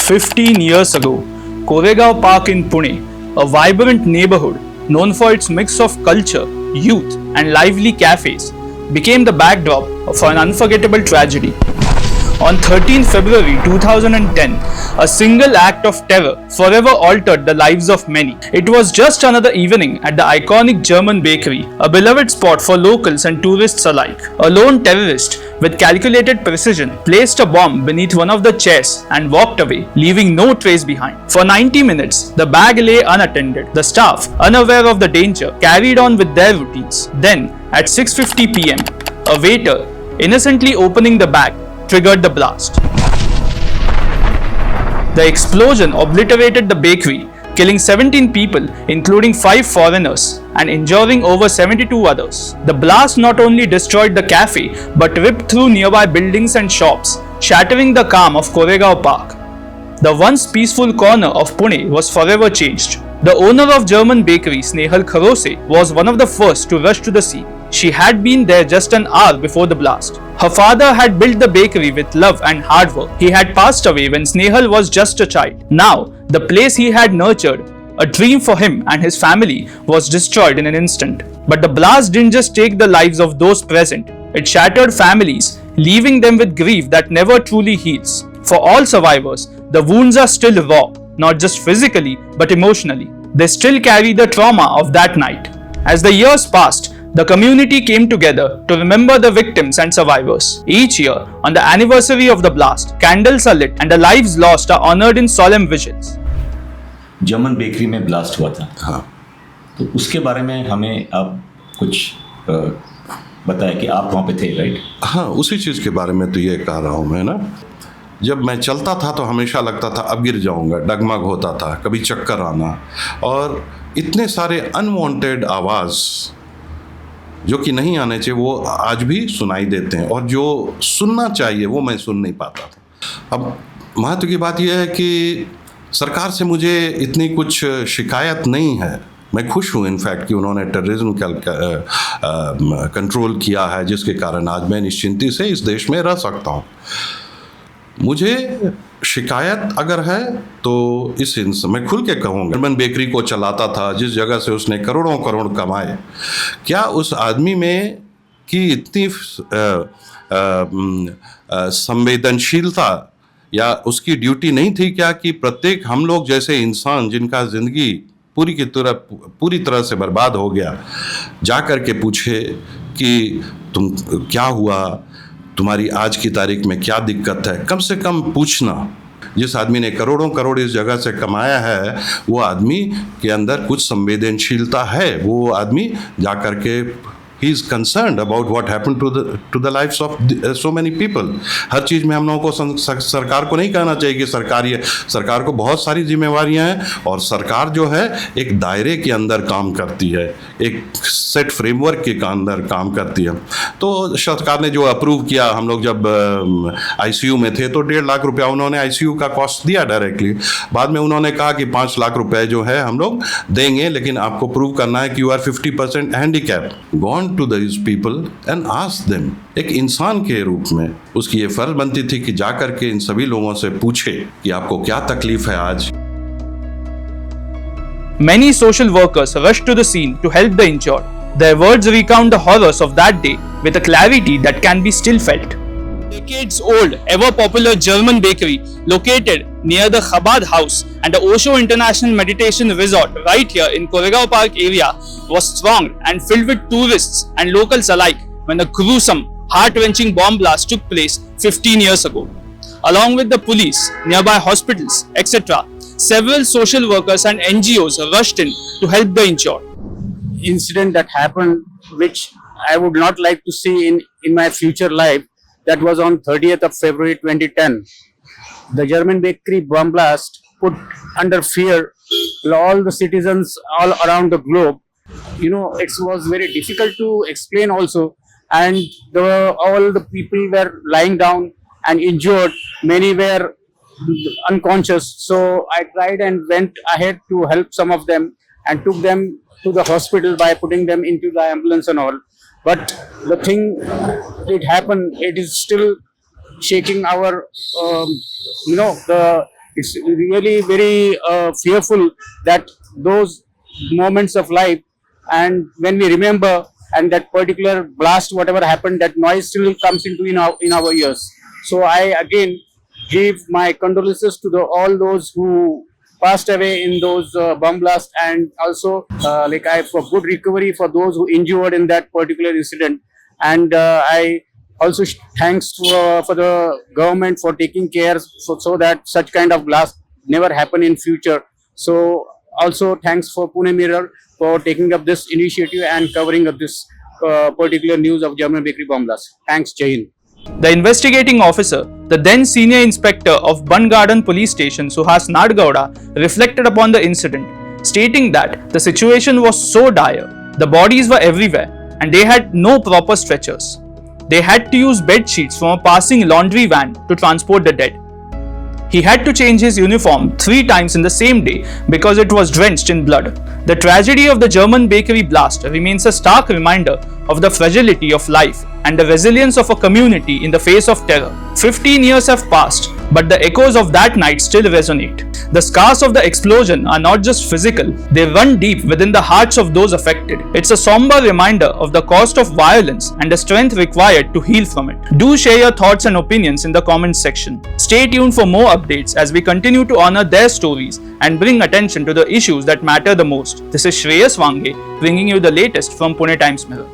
15 years ago, Koregaon Park in Pune, a vibrant neighborhood known for its mix of culture, youth, and lively cafes, became the backdrop for an unforgettable tragedy. On 13 February 2010, a single act of terror forever altered the lives of many. It was just another evening at the iconic German bakery, a beloved spot for locals and tourists alike. A lone terrorist, with calculated precision, placed a bomb beneath one of the chairs and walked away, leaving no trace behind. For 90 minutes, the bag lay unattended. The staff, unaware of the danger, carried on with their routines. Then, at 6:50 p.m., a waiter, innocently opening the bag, triggered the blast. The explosion obliterated the bakery, killing 17 people, including 5 foreigners, and injuring over 72 others. The blast not only destroyed the cafe, but ripped through nearby buildings and shops, shattering the calm of Koregaon Park. The once peaceful corner of Pune was forever changed. The owner of German bakery, Snehal Kharose, was one of the first to rush to the scene. She had been there just an hour before the blast. Her father had built the bakery with love and hard work. He had passed away when Snehal was just a child. Now, the place he had nurtured, a dream for him and his family, was destroyed in an instant. But the blast didn't just take the lives of those present. It shattered families, leaving them with grief that never truly heals. For all survivors, the wounds are still raw, not just physically, but emotionally. They still carry the trauma of that night. As the years passed, the community came together to remember the victims and survivors. Each year, on the anniversary of the blast, candles are lit and the lives lost are honored in solemn vigils. German bakery में blast हुआ था। हाँ। तो उसके बारे में हमें आप कुछ बताएं कि आप वहाँ पे थे, राइट? हाँ, उसी चीज़ के बारे में तो ये कह रहा हूँ मैं ना। जब मैं चलता था तो हमेशा लगता था अब गिर जाऊंगा, डगमग होता था, कभी चक्कर आना, और इतने सारे अनवांटेड आवाज़ जो कि नहीं आने चाहिए वो आज भी सुनाई देते हैं, और जो सुनना चाहिए वो मैं सुन नहीं पाता था। अब महत्व की बात यह है कि सरकार से मुझे इतनी कुछ शिकायत नहीं है। मैं खुश हूँ इनफैक्ट कि उन्होंने टेररिज्म कंट्रोल किया है, जिसके कारण आज मैं निश्चिंती से इस देश में रह सकता हूँ। मुझे शिकायत अगर है तो इस मैं खुल के कहूँगा, जर्मन बेकरी को चलाता था, जिस जगह से उसने करोड़ों करोड़ कमाए, क्या उस आदमी में की इतनी संवेदनशीलता या उसकी ड्यूटी नहीं थी क्या कि प्रत्येक हम लोग जैसे इंसान जिनका ज़िंदगी पूरी तरह से बर्बाद हो गया, जा कर के पूछे कि तुम क्या हुआ, तुम्हारी आज की तारीख में क्या दिक्कत है। कम से कम पूछना। जिस आदमी ने करोड़ों करोड़ इस जगह से कमाया है, वो आदमी के अंदर कुछ संवेदनशीलता है। वो आदमी जा कर के he is concerned about what happened to the lives of so many people. हर चीज़ में हम लोगों को सरकार को नहीं कहना चाहिए कि सरकार को बहुत सारी जिम्मेवारियां हैं, और सरकार जो है एक दायरे के अंदर काम करती है, एक सेट फ्रेमवर्क के अंदर काम करती है। तो सरकार ने जो अप्रूव किया, हम लोग जब ICU में थे तो 1.5 लाख रुपया उन्होंने ICU का कॉस्ट दिया डायरेक्टली। बाद में उन्होंने कहा कि 5 लाख रुपए जो है हम लोग देंगे, लेकिन आपको प्रूव करना है कि you are 50% handicap. Gone to these people and ask them. एक इंसान के रूप में उसकी ये फर्ज बनती थी कि जाकर के इन सभी लोगों से पूछे कि आपको क्या तकलीफ है आज। Many social workers rushed to the scene to help the injured. Their words recount the horrors of that day with a clarity that can be still felt. Decades-old, ever-popular German bakery located near the Chabad House and the Osho International Meditation Resort right here in Koregaon Park area was thronged and filled with tourists and locals alike when a gruesome, heart-wrenching bomb blast took place 15 years ago. Along with the police, nearby hospitals, etc., several social workers and NGOs rushed in to help the injured. Incident that happened, which I would not like to see in my future life, that was on 30th of February 2010. The German bakery bomb blast put under fear all the citizens all around the globe. You know, it was very difficult to explain also, and all the people were lying down and injured. Many were unconscious. So I tried and went ahead to help some of them and took them to the hospital by putting them into the ambulance and all. But the thing, it happened, it is still shaking our, the It's really very fearful that those moments of life, and when we remember, and that particular blast, whatever happened, that noise still comes into in our ears. So I again give my condolences to all those who passed away in those bomb blasts, and also like I for good recovery for those who injured in that particular incident. And I also thanks for the government for taking care so that such kind of blast never happen in future. So also thanks for Pune Mirror for taking up this initiative and covering up this particular news of German bakery bomb blast. Thanks, Jai Hind. The investigating officer, the then senior inspector of Bun Garden Police Station, Suhas Nadgowda, reflected upon the incident, stating that the situation was so dire, the bodies were everywhere, and they had no proper stretchers. They had to use bed sheets from a passing laundry van to transport the dead. He had to change his uniform 3 times in the same day because it was drenched in blood. The tragedy of the German bakery blast remains a stark reminder of the fragility of life and the resilience of a community in the face of terror. 15 years have passed, but the echoes of that night still resonate. The scars of the explosion are not just physical, they run deep within the hearts of those affected. It's a somber reminder of the cost of violence and the strength required to heal from it. Do share your thoughts and opinions in the comments section. Stay tuned for more updates as we continue to honor their stories and bring attention to the issues that matter the most. This is Shreyas Wange bringing you the latest from Pune Times Mirror.